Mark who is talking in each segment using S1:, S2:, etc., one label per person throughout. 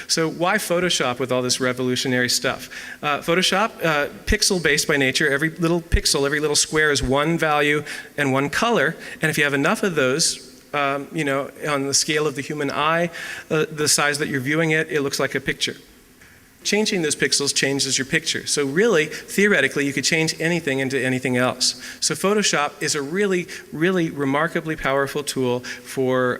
S1: So why Photoshop with all this revolutionary stuff? Photoshop, pixel-based by nature. Every little pixel, every little square is one value and one color. And if you have enough of those, on the scale of the human eye, the size that you're viewing it, it looks like a picture. Changing those pixels changes your picture. So really, theoretically, you could change anything into anything else. So Photoshop is a really, really remarkably powerful tool for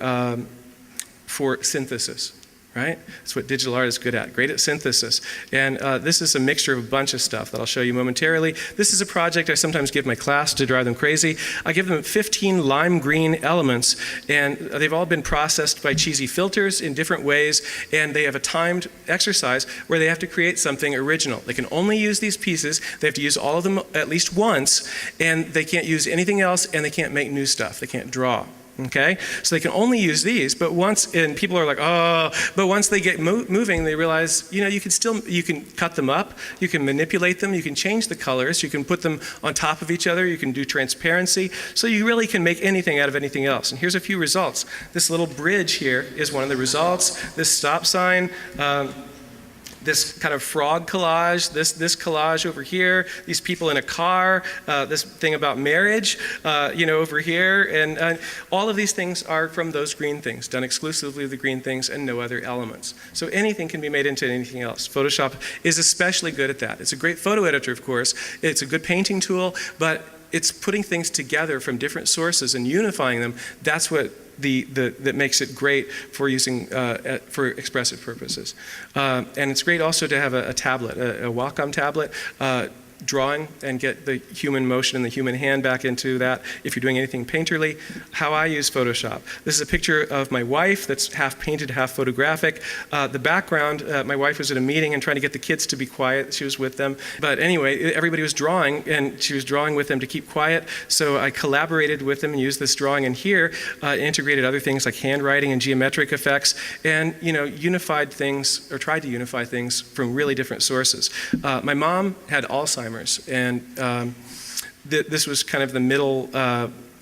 S1: synthesis. Right? That's what digital art is good at, great at synthesis. And this is a mixture of a bunch of stuff that I'll show you momentarily. This is a project I sometimes give my class to drive them crazy. I give them 15 lime green elements, and they've all been processed by cheesy filters in different ways, and they have a timed exercise where they have to create something original. They can only use these pieces, they have to use all of them at least once, and they can't use anything else, and they can't make new stuff, they can't draw. Okay, so they can only use these, but and people are like, oh, but once they get moving, they realize, you can cut them up, you can manipulate them, you can change the colors, you can put them on top of each other, you can do transparency, so you really can make anything out of anything else. And here's a few results. This little bridge here is one of the results. This stop sign, this kind of frog collage, this collage over here, these people in a car, this thing about marriage, over here, and all of these things are from those green things, done exclusively with the green things and no other elements. So anything can be made into anything else. Photoshop is especially good at that. It's a great photo editor, of course. It's a good painting tool, but it's putting things together from different sources and unifying them. That's what that makes it great for using for expressive purposes. And it's great also to have a tablet, a Wacom tablet, drawing and get the human motion and the human hand back into that if you're doing anything painterly. How I use Photoshop. This is a picture of my wife that's half painted, half photographic. The background, my wife was at a meeting and trying to get the kids to be quiet. She was with them. But anyway, everybody was drawing and she was drawing with them to keep quiet. So I collaborated with them and used this drawing. And here, integrated other things like handwriting and geometric effects and, unified things or tried to unify things from really different sources. My mom had Alzheimer's. And this was kind of the middle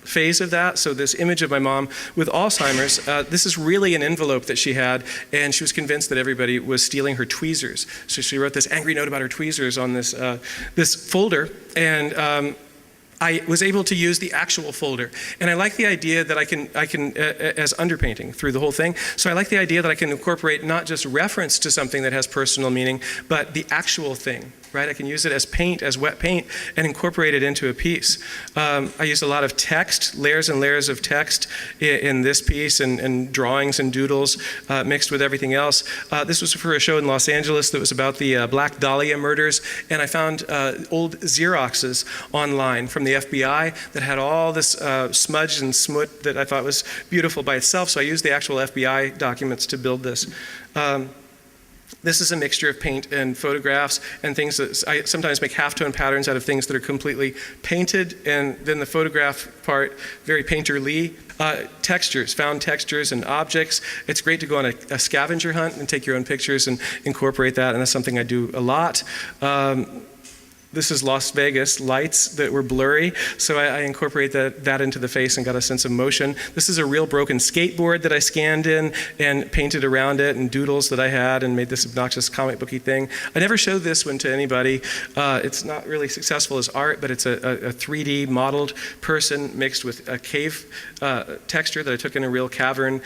S1: phase of that. So this image of my mom with Alzheimer's, this is really an envelope that she had, and she was convinced that everybody was stealing her tweezers. So she wrote this angry note about her tweezers on this folder, and I was able to use the actual folder. And I like the idea that I can as underpainting through the whole thing. So I like the idea that I can incorporate not just reference to something that has personal meaning, but the actual thing, right? I can use it as paint, as wet paint, and incorporate it into a piece. I used a lot of text, layers and layers of text in this piece, and drawings and doodles mixed with everything else. This was for a show in Los Angeles that was about the Black Dahlia murders, and I found old Xeroxes online from the FBI that had all this smudge and smut that I thought was beautiful by itself, so I used the actual FBI documents to build this. This is a mixture of paint and photographs and things that I sometimes make halftone patterns out of things that are completely painted, and then the photograph part, very painterly. Textures, found textures and objects. It's great to go on a scavenger hunt and take your own pictures and incorporate that, and that's something I do a lot. This is Las Vegas lights that were blurry, so I incorporate that into the face and got a sense of motion. This is a real broken skateboard that I scanned in and painted around it, and doodles that I had, and made this obnoxious comic booky thing. I never showed this one to anybody. It's not really successful as art, but it's a 3D modeled person mixed with a cave texture that I took in a real cavern,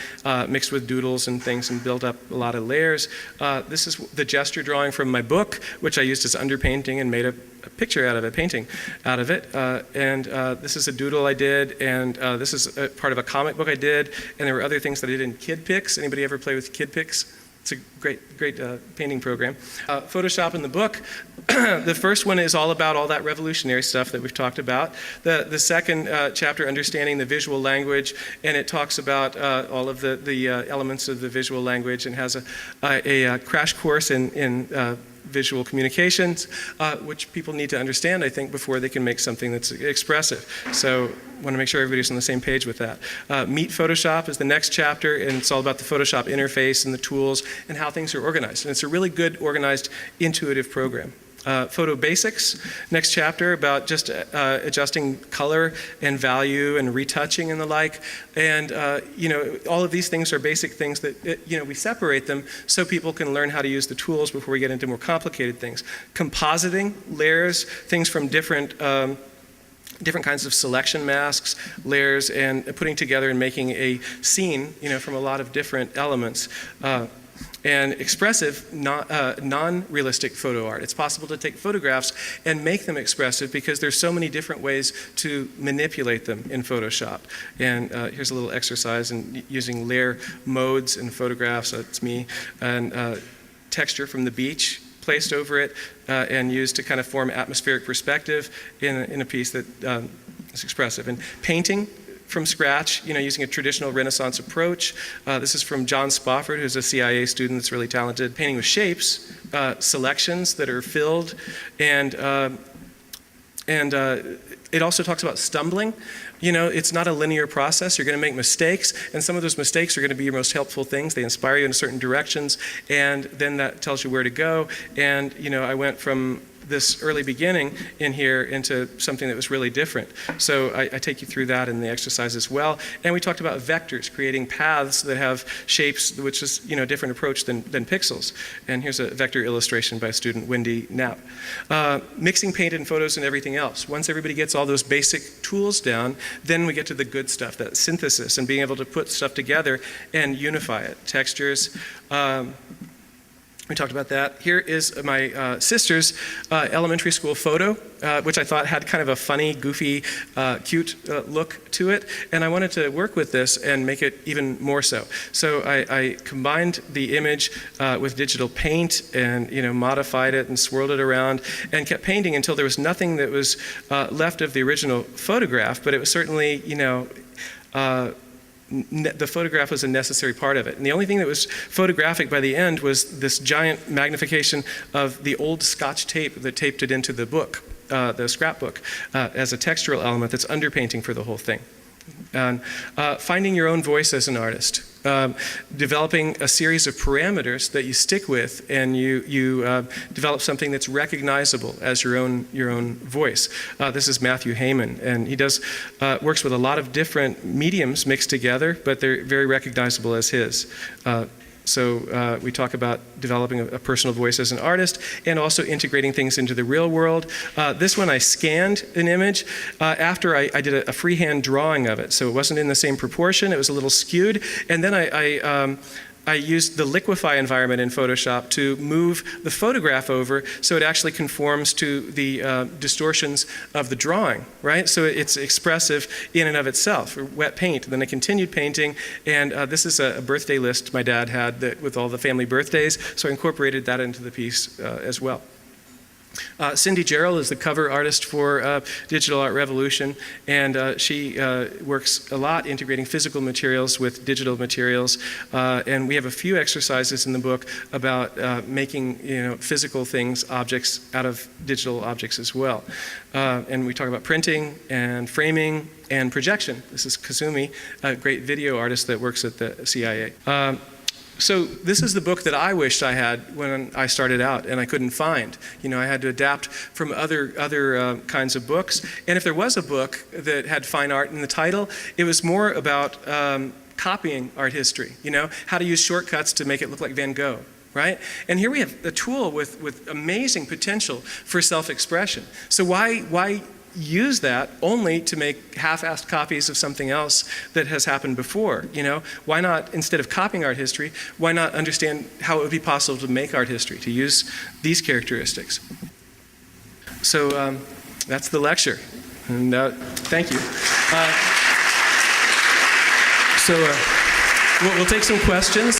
S1: mixed with doodles and things, and built up a lot of layers. This is the gesture drawing from my book, which I used as underpainting and made a picture out of it, painting out of it. This is a doodle I did, and this is a part of a comic book I did, and there were other things that I did in KidPix. Anybody ever play with KidPix? It's a great painting program. Photoshop in the book, the first one is all about all that revolutionary stuff that we've talked about. The second chapter, understanding the visual language, and it talks about all of the elements of the visual language, and has a crash course in visual communications, which people need to understand, I think, before they can make something that's expressive. So I want to make sure everybody's on the same page with that. Meet Photoshop is the next chapter, and it's all about the Photoshop interface and the tools and how things are organized. And it's a really good, organized, intuitive program. photo basics. Next chapter about just adjusting color and value and retouching and the like. And all of these things are basic things that we separate them so people can learn how to use the tools before we get into more complicated things. Compositing, layers, things from different kinds of selection masks, layers, and putting together and making a scene, from a lot of different elements. And expressive, non-realistic photo art. It's possible to take photographs and make them expressive because there's so many different ways to manipulate them in Photoshop. And here's a little exercise in using layer modes in photographs. That's me. And texture from the beach placed over it and used to kind of form atmospheric perspective in a piece that is expressive. And painting from scratch, using a traditional Renaissance approach. This is from John Spofford, who's a CIA student that's really talented. Painting with shapes, selections that are filled, and it also talks about stumbling. It's not a linear process. You're going to make mistakes, and some of those mistakes are going to be your most helpful things. They inspire you in certain directions, and then that tells you where to go. And, I went from this early beginning in here into something that was really different. So I take you through that in the exercise as well. And we talked about vectors, creating paths that have shapes, which is a different approach than pixels. And here's a vector illustration by student Wendy Knapp. Mixing paint and photos and everything else. Once everybody gets all those basic tools down, then we get to the good stuff, that synthesis and being able to put stuff together and unify it. Textures. We talked about that. Here is my sister's elementary school photo, which I thought had kind of a funny, goofy, cute look to it. And I wanted to work with this and make it even more so. So I combined the image with digital paint and modified it and swirled it around and kept painting until there was nothing that was left of the original photograph, but it was certainly, the photograph was a necessary part of it. And the only thing that was photographic by the end was this giant magnification of the old Scotch tape that taped it into the book, the scrapbook, as a textural element that's underpainting for the whole thing. And finding your own voice as an artist. Developing a series of parameters that you stick with, and you develop something that's recognizable as your own voice. This is Matthew Heyman, and he works with a lot of different mediums mixed together, but they're very recognizable as his. So we talk about developing a personal voice as an artist and also integrating things into the real world. This one I scanned an image after I did a freehand drawing of it. So it wasn't in the same proportion, it was a little skewed. And then I used the liquify environment in Photoshop to move the photograph over so it actually conforms to the distortions of the drawing, right? So it's expressive in and of itself, or wet paint. Then I continued painting, and this is a birthday list my dad had with all the family birthdays, so I incorporated that into the piece as well. Cindy Gerald is the cover artist for Digital Art Revolution, and she works a lot integrating physical materials with digital materials. And we have a few exercises in the book about making physical things, objects, out of digital objects as well. And we talk about printing and framing and projection. This is Kazumi, a great video artist that works at the CIA. So this is the book that I wished I had when I started out and I couldn't find. I had to adapt from other kinds of books. And if there was a book that had fine art in the title, it was more about copying art history, how to use shortcuts to make it look like Van Gogh. Right? And here we have a tool with amazing potential for self-expression. So why use that only to make half-assed copies of something else that has happened before? Why not, instead of copying art history, why not understand how it would be possible to make art history, to use these characteristics? So that's the lecture, and thank you. So we'll take some questions.